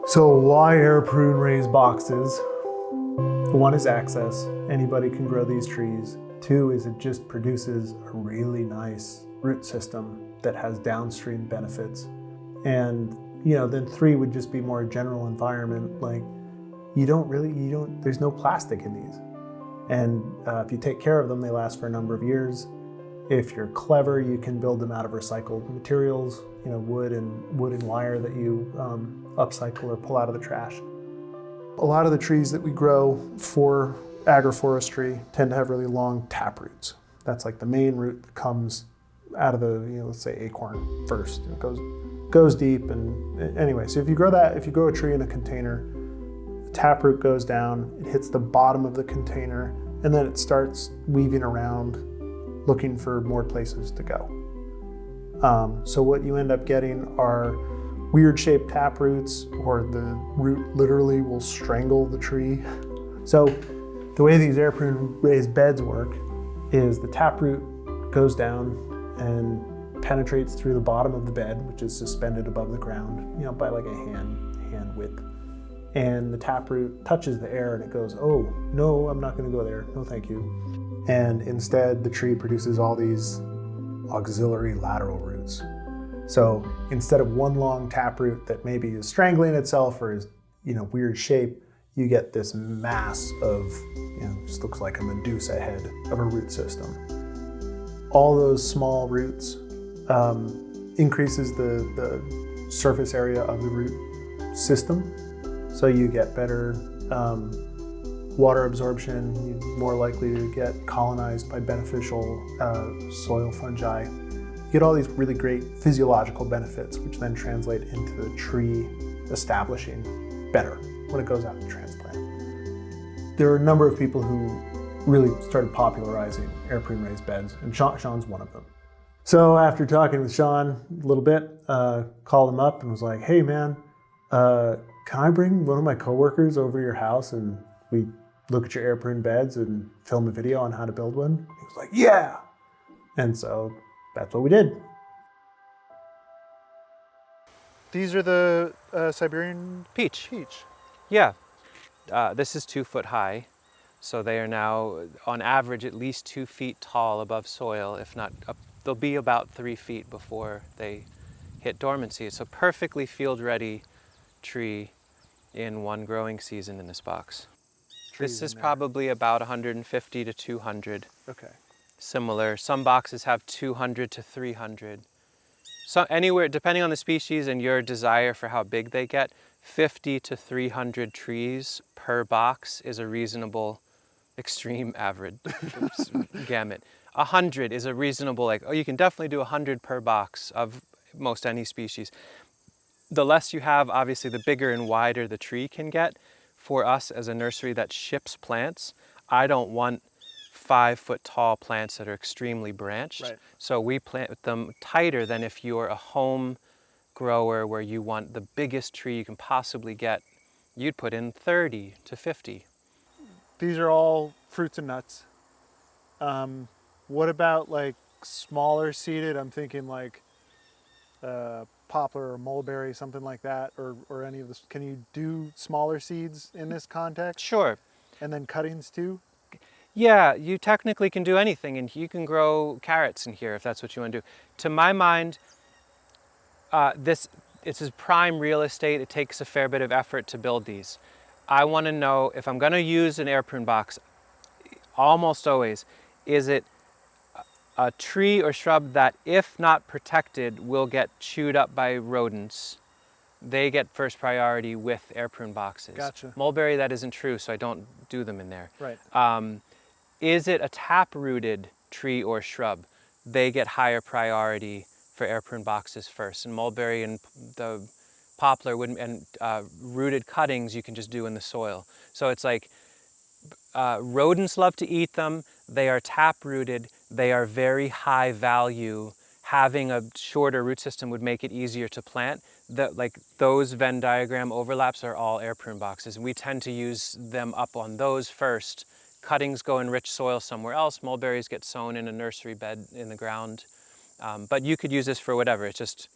So why air prune raised boxes? One is access. Anybody can grow these trees. Two is it just produces a really nice root system that has downstream benefits. And then three would just be more general environment. Like there's no plastic in these. And if you take care of them, they last for a number of years. If you're clever, you can build them out of recycled materials, wood and wire that you upcycle or pull out of the trash. A lot of the trees that we grow for agroforestry tend to have really long tap roots. That's like the main root that comes out of the, let's say acorn first. It goes deep, and anyway, so if you grow a tree in a container, the tap root goes down, it hits the bottom of the container, and then it starts weaving around looking for more places to go. So what you end up getting are weird shaped tap roots, or the root literally will strangle the tree. So the way these air prune raised beds work is the tap root goes down and penetrates through the bottom of the bed, which is suspended above the ground, by like a hand width. And the tap root touches the air and it goes, oh, no, I'm not gonna go there, no thank you. And instead the tree produces all these auxiliary lateral roots. So instead of one long taproot that maybe is strangling itself or is, weird shape, you get this mass of, just looks like a Medusa head of a root system. All those small roots increases the surface area of the root system. So you get better water absorption, you're more likely to get colonized by beneficial soil fungi. You get all these really great physiological benefits, which then translate into the tree establishing better when it goes out to transplant. There are a number of people who really started popularizing air prune raised beds, and Sean's one of them. So after talking with Sean a little bit, called him up and was like, hey man, can I bring one of my coworkers over to your house and we look at your air prune beds and film a video on how to build one? He was like, yeah. And so that's what we did. These are the Siberian peach. Yeah, this is 2 foot high. So they are now on average at least 2 feet tall above soil. If not, they'll be about 3 feet before they hit dormancy. It's a perfectly field ready tree in one growing season in this box. This is probably about 150 to 200. Okay. Similar. Some boxes have 200 to 300. So anywhere, depending on the species and your desire for how big they get, 50 to 300 trees per box is a reasonable, extreme average gamut. 100 is a reasonable, you can definitely do 100 per box of most any species. The less you have, obviously, the bigger and wider the tree can get. For us as a nursery that ships plants, I don't want 5 foot tall plants that are extremely branched. Right. So we plant them tighter than if you're a home grower where you want the biggest tree you can possibly get. You'd put in 30 to 50. These are all fruits and nuts. What about smaller seeded? I'm thinking poplar or mulberry, something like that, or any of this. Can you do smaller seeds in this context? Sure. And then cuttings too? Yeah, you technically can do anything, and you can grow carrots in here if that's what you want to do. To my mind, it's prime real estate. It takes a fair bit of effort to build these. I want to know if I'm going to use an air prune box, almost always, is it a tree or shrub that, if not protected, will get chewed up by rodents. They get first priority with air prune boxes. Gotcha. Mulberry, that isn't true, so I don't do them in there. Right. Is it a tap-rooted tree or shrub? They get higher priority for air prune boxes first. And mulberry and the poplar and rooted cuttings you can just do in the soil. So it's rodents love to eat them. They are tap-rooted. They are very high value. Having a shorter root system would make it easier to plant. Those Venn diagram overlaps are all air prune boxes, and we tend to use them up on those first. Cuttings go in rich soil somewhere else. Mulberries get sown in a nursery bed in the ground. But you could use this for whatever. It's just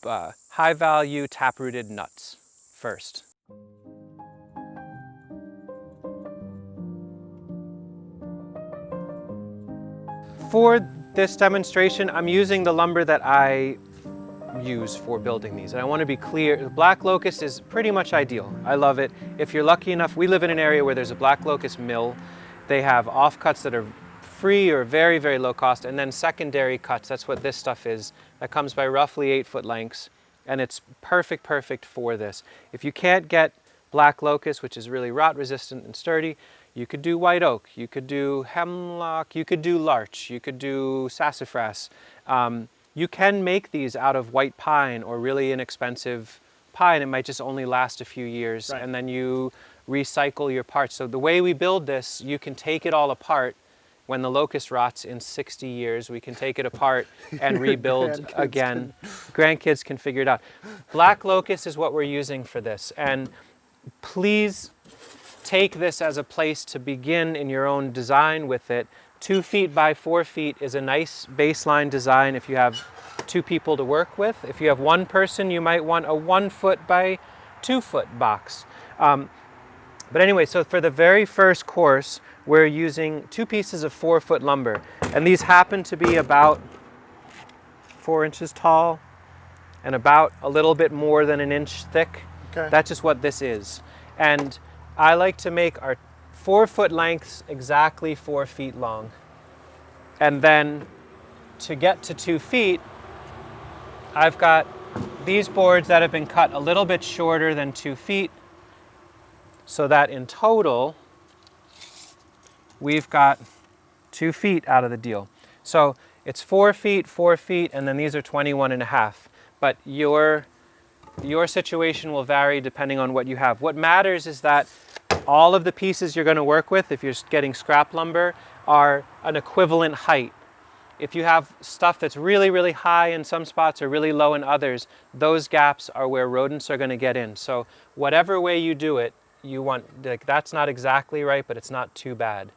high value tap-rooted nuts. first. For this demonstration, I'm using the lumber that I use for building these. And I want to be clear, black locust is pretty much ideal. I love it. If you're lucky enough, we live in an area where there's a black locust mill. They have offcuts that are free or very, very low cost, and then secondary cuts. That's what this stuff is. That comes by roughly 8-foot lengths, and it's perfect for this. If you can't get black locust, which is really rot resistant and sturdy, you could do white oak, you could do hemlock, you could do larch, you could do sassafras. You can make these out of white pine or really inexpensive pine. It might just only last a few years, right. And then you recycle your parts. So the way we build this, you can take it all apart. When the locust rots in 60 years, we can take it apart and rebuild again. Grandkids can figure it out. Black locust is what we're using for this. And please take this as a place to begin in your own design with it. 2 feet by 4 feet is a nice baseline design if you have 2 people to work with. If you have 1 person, you might want a 1 foot by 2 foot box. But anyway, so for the very first course, we're using 2 pieces of 4-foot lumber. And these happen to be about 4 inches tall and about a little bit more than an inch thick. Okay. That's just what this is. And I like to make our 4-foot lengths exactly 4 feet long. And then to get to 2 feet, I've got these boards that have been cut a little bit shorter than 2 feet, so that in total, we've got 2 feet out of the deal. So it's 4 feet, 4 feet, and then these are 21.5. But your situation will vary depending on what you have. What matters is that all of the pieces you're going to work with, if you're getting scrap lumber, are an equivalent height. If you have stuff that's really, really high in some spots or really low in others, those gaps are where rodents are going to get in. So whatever way you do it, you want, like, that's not exactly right, but it's not too bad.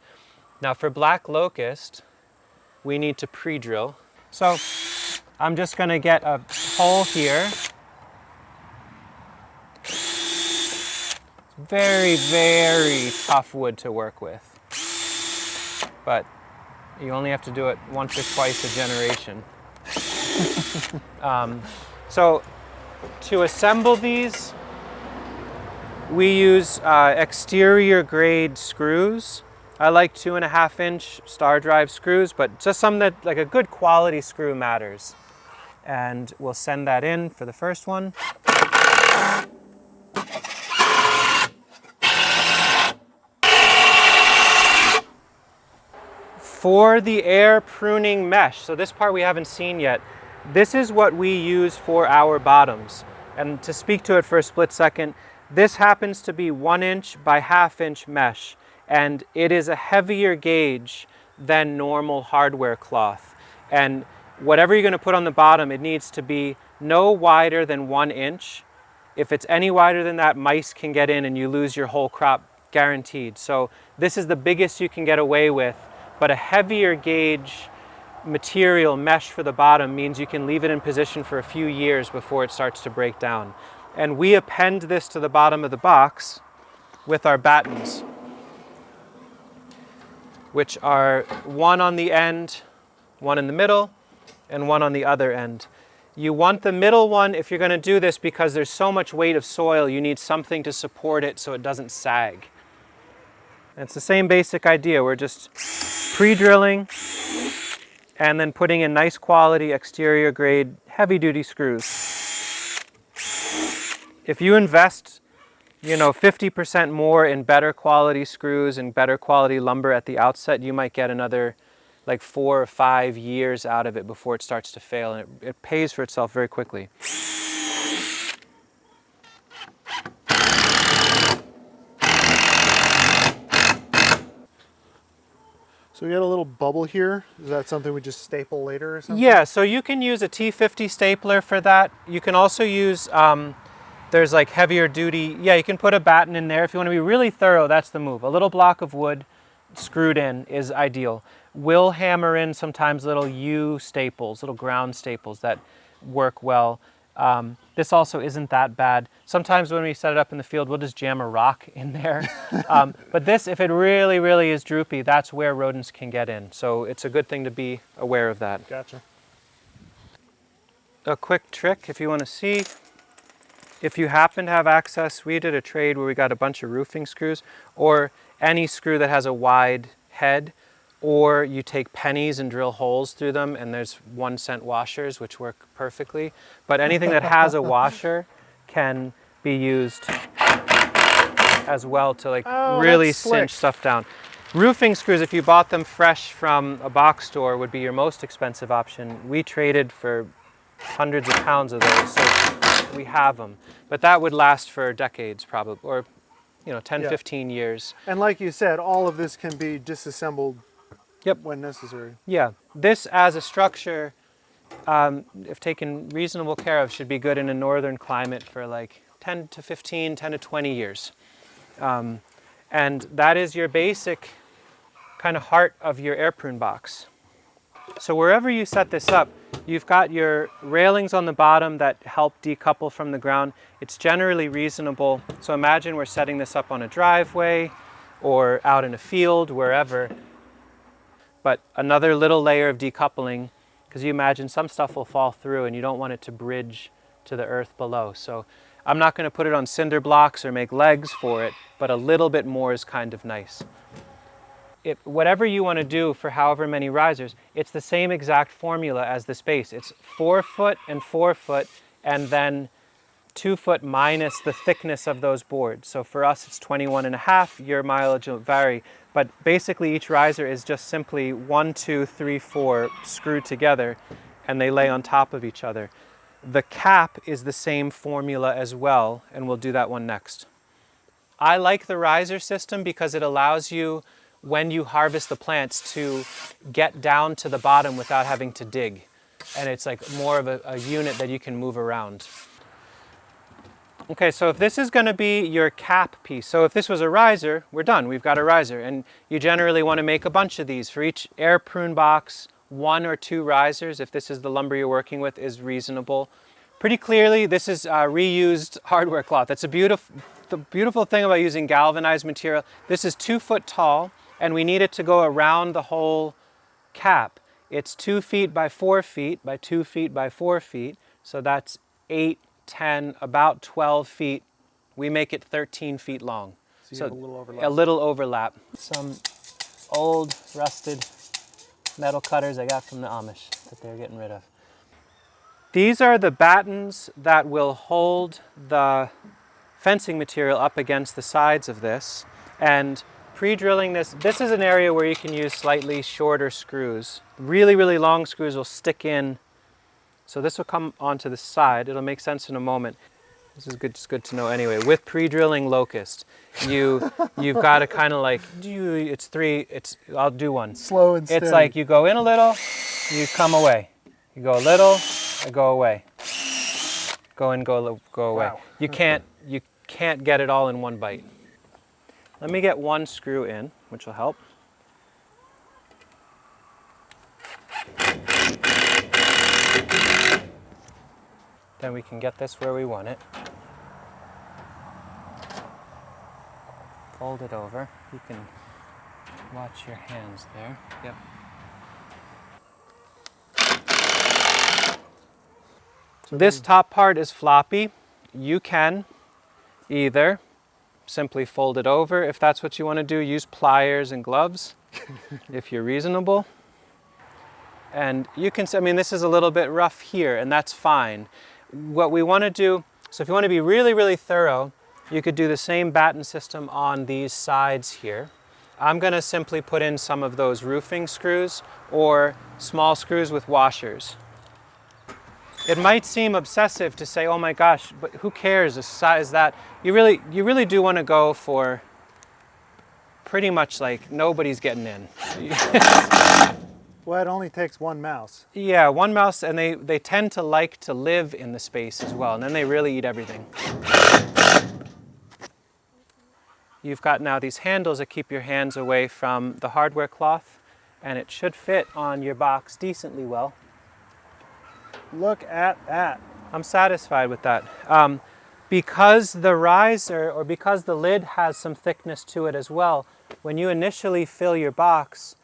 Now for black locust, we need to pre-drill. So I'm just going to get a hole here. Very, very tough wood to work with, but you only have to do it once or twice a generation. So to assemble these, we use exterior grade screws. I like 2.5-inch star drive screws, but just some that, like, a good quality screw matters. And we'll send that in for the first one. For the air pruning mesh, so this part we haven't seen yet, this is what we use for our bottoms. And to speak to it for a split second, this happens to be 1-inch by 1/2-inch mesh, and it is a heavier gauge than normal hardware cloth. And whatever you're going to put on the bottom, it needs to be no wider than 1 inch. If it's any wider than that, mice can get in and you lose your whole crop guaranteed. So this is the biggest you can get away with. But a heavier gauge material mesh for the bottom means you can leave it in position for a few years before it starts to break down. And we append this to the bottom of the box with our battens, which are 1 on the end, 1 in the middle, and 1 on the other end. You want the middle one if you're going to do this because there's so much weight of soil, you need something to support it so it doesn't sag. And it's the same basic idea. We're just pre-drilling and then putting in nice quality exterior grade heavy duty screws. If you invest, 50% more in better quality screws and better quality lumber at the outset, you might get another like 4 or 5 years out of it before it starts to fail, and it pays for itself very quickly. So we got a little bubble here. Is that something we just staple later or something? Yeah, so you can use a T50 stapler for that. You can also use, there's like heavier duty, you can put a batten in there. If you want to be really thorough, that's the move. A little block of wood screwed in is ideal. We'll hammer in sometimes little U staples, little ground staples that work well. This also isn't that bad. Sometimes when we set it up in the field, we'll just jam a rock in there. But this, if it really, really is droopy, that's where rodents can get in. So it's a good thing to be aware of that. Gotcha. A quick trick if you want to see, if you happen to have access, we did a trade where we got a bunch of roofing screws, or any screw that has a wide head, or you take pennies and drill holes through them, and there's 1-cent washers which work perfectly. But anything that has a washer can be used as well to like really cinch stuff down. Roofing screws, if you bought them fresh from a box store, would be your most expensive option. We traded for hundreds of pounds of those, so we have them. But that would last for decades probably, or 10, 15 years. And like you said, all of this can be disassembled when necessary. Yeah, this as a structure, if taken reasonable care of, should be good in a northern climate for like 10 to 15, 10 to 20 years. And that is your basic kind of heart of your air prune box. So wherever you set this up, you've got your railings on the bottom that help decouple from the ground. It's generally reasonable. So imagine we're setting this up on a driveway or out in a field, wherever. But another little layer of decoupling, because you imagine some stuff will fall through and you don't want it to bridge to the earth below. So I'm not going to put it on cinder blocks or make legs for it, but a little bit more is kind of nice. Whatever you want to do for however many risers, it's the same exact formula as the space. It's 4 foot and 4 foot, and then 2 foot minus the thickness of those boards. So for us, it's 21.5. Your mileage will vary. But basically, each riser is just simply 1, 2, 3, 4 screwed together, and they lay on top of each other. The cap is the same formula as well, and we'll do that one next. I like the riser system because it allows you, when you harvest the plants, to get down to the bottom without having to dig. And it's like more of a unit that you can move around. Okay, so if this is going to be your cap piece, so if this was a riser, we're done. We've got a riser. And you generally want to make a bunch of these. For each air prune box, 1 or 2 risers, if this is the lumber you're working with, is reasonable. Pretty clearly, this is reused hardware cloth. That's the beautiful thing about using galvanized material. This is 2 foot tall, and we need it to go around the whole cap. It's 2 feet by 4 feet by 2 feet by 4 feet. So that's 8, 10, about 12 feet. We make it 13 feet long. So you have a little overlap. A little overlap. Some old rusted metal cutters I got from the Amish that they're getting rid of. These are the battens that will hold the fencing material up against the sides of this. And pre-drilling this is an area where you can use slightly shorter screws. Really, really long screws will stick in. So this will come onto the side. It'll make sense in a moment. This is good, just good to know anyway. With pre-drilling locust, you've got to kind of like, I'll do one. Slow and steady. It's like you go in a little, you come away. You go a little, I go away. Go in, go away. Wow. You can't get it all in one bite. Let me get one screw in, which will help. Then we can get this where we want it. Fold it over. You can watch your hands there. Yep. So this top part is floppy. You can either simply fold it over. If that's what you want to do, use pliers and gloves if you're reasonable. And you can, this is a little bit rough here, and that's fine. What we want to do, so if you want to be really, really thorough, you could do the same batten system on these sides here. I'm going to simply put in some of those roofing screws or small screws with washers. It might seem obsessive to say, oh my gosh, but who cares the size that? You really do want to go for pretty much like nobody's getting in. Well, it only takes one mouse. Yeah, one mouse, and they tend to like to live in the space as well, and then they really eat everything. You've got now these handles that keep your hands away from the hardware cloth, and it should fit on your box decently well. Look at that. I'm satisfied with that. Because the riser, or because the lid has some thickness to it as well, when you initially fill your box,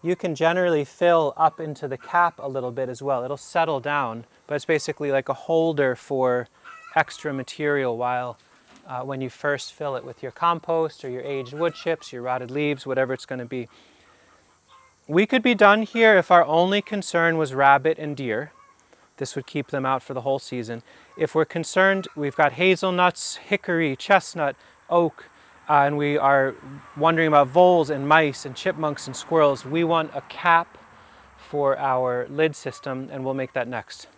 you can generally fill up into the cap a little bit as well. It'll settle down, but it's basically like a holder for extra material while when you first fill it with your compost or your aged wood chips, your rotted leaves, whatever it's going to be. We could be done here if our only concern was rabbit and deer. This would keep them out for the whole season. If we're concerned, we've got hazelnuts, hickory, chestnut, oak, and we are wondering about voles and mice and chipmunks and squirrels, we want a cap for our lid system, and we'll make that next.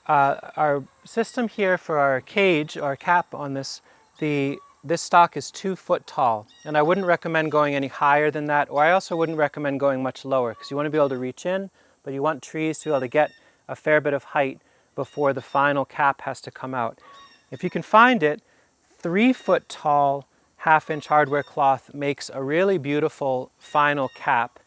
Our system here for our cage, our cap on this, this stock is 2 foot tall, and I wouldn't recommend going any higher than that, or I also wouldn't recommend going much lower, because you want to be able to reach in, but you want trees to be able to get a fair bit of height before the final cap has to come out. If you can find it, 3 foot tall 1/2 inch hardware cloth makes a really beautiful final cap.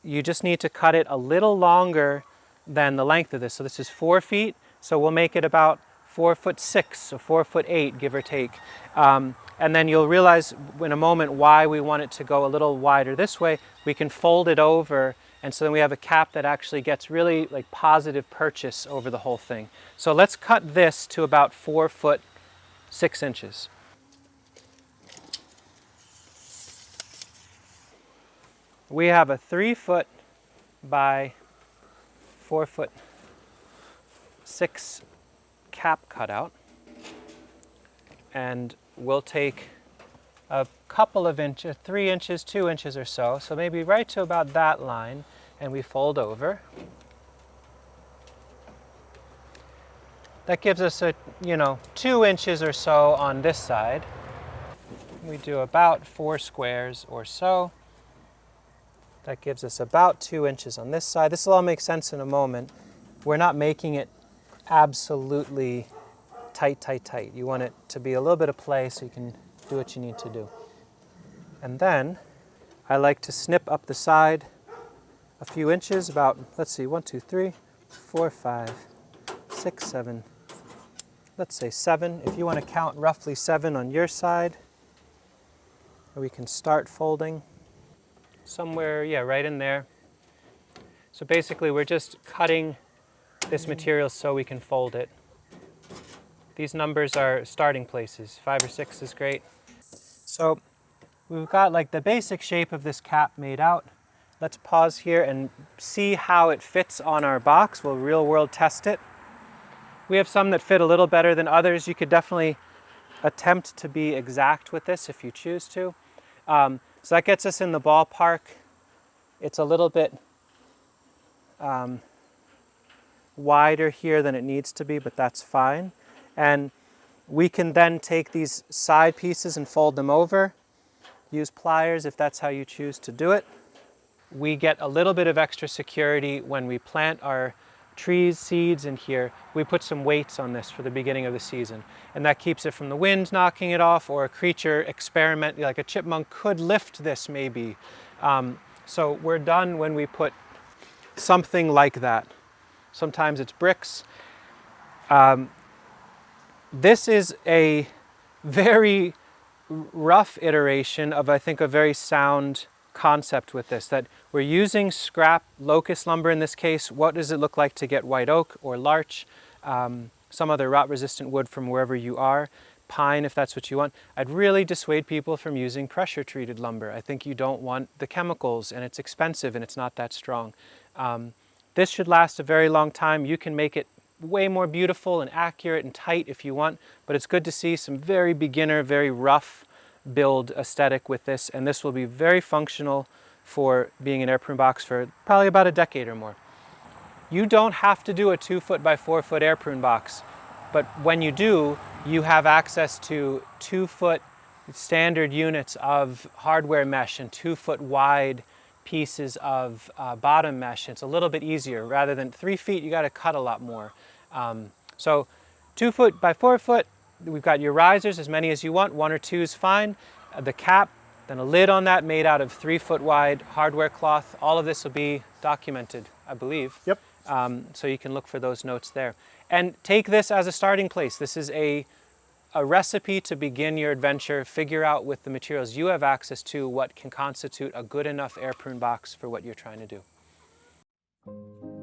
You just need to cut it a little longer than the length of this. So this is 4 feet, so we'll make it about 4'6", or 4'8", give or take. And then you'll realize in a moment why we want it to go a little wider this way. We can fold it over, and so then we have a cap that actually gets really like positive purchase over the whole thing. So let's cut this to about 4'6". We have a 3 foot by 4'6" cap cutout, and we'll take a couple of inches, 3 inches, 2 inches or so, so maybe right to about that line, and we fold over. That gives us 2 inches or so on this side. We do about 4 squares or so. That gives us about 2 inches on this side. This will all make sense in a moment. We're not making it absolutely tight, tight, tight. You want it to be a little bit of play so you can do what you need to do. And then I like to snip up the side a few inches, about, let's see, 1, 2, 3, 4, 5, 6, 7, let's say 7. If you want to count roughly 7 on your side, we can start folding somewhere, yeah, right in there. So basically we're just cutting this material so we can fold it. These numbers are starting places. 5 or 6 is great. So we've got like the basic shape of this cap made out. Let's pause here and see how it fits on our box. We'll real world test it. We have some that fit a little better than others. You could definitely attempt to be exact with this if you choose to. So that gets us in the ballpark. It's a little bit wider here than it needs to be, but that's fine. And we can then take these side pieces and fold them over. Use pliers if that's how you choose to do it. We get a little bit of extra security when we plant our trees, seeds in here. We put some weights on this for the beginning of the season, and that keeps it from the wind knocking it off, or a creature experiment, like a chipmunk could lift this maybe. So we're done when we put something like that. Sometimes it's bricks. This is a very rough iteration of, I think, a very sound concept with this, that we're using scrap locust lumber in this case. What does it look like to get white oak or larch, some other rot resistant wood from wherever you are, pine if that's what you want. I'd really dissuade people from using pressure treated lumber. I think you don't want the chemicals, and it's expensive and it's not that strong. This should last a very long time. You can make it way more beautiful and accurate and tight if you want, but it's good to see some very beginner, very rough build aesthetic with this, and this will be very functional for being an air prune box for probably about a decade or more. You don't have to do a 2 foot by 4 foot air prune box, but when you do, you have access to 2 foot standard units of hardware mesh and 2 foot wide pieces of bottom mesh. It's a little bit easier. Rather than 3 feet, you got to cut a lot more. So 2 foot by 4 foot, we've got your risers, as many as you want. 1 or 2 is fine. The cap, then a lid on that made out of 3 foot wide hardware cloth. All of this will be documented, I believe. Yep. So you can look for those notes there. And take this as a starting place. This is a recipe to begin your adventure. Figure out with the materials you have access to what can constitute a good enough air prune box for what you're trying to do.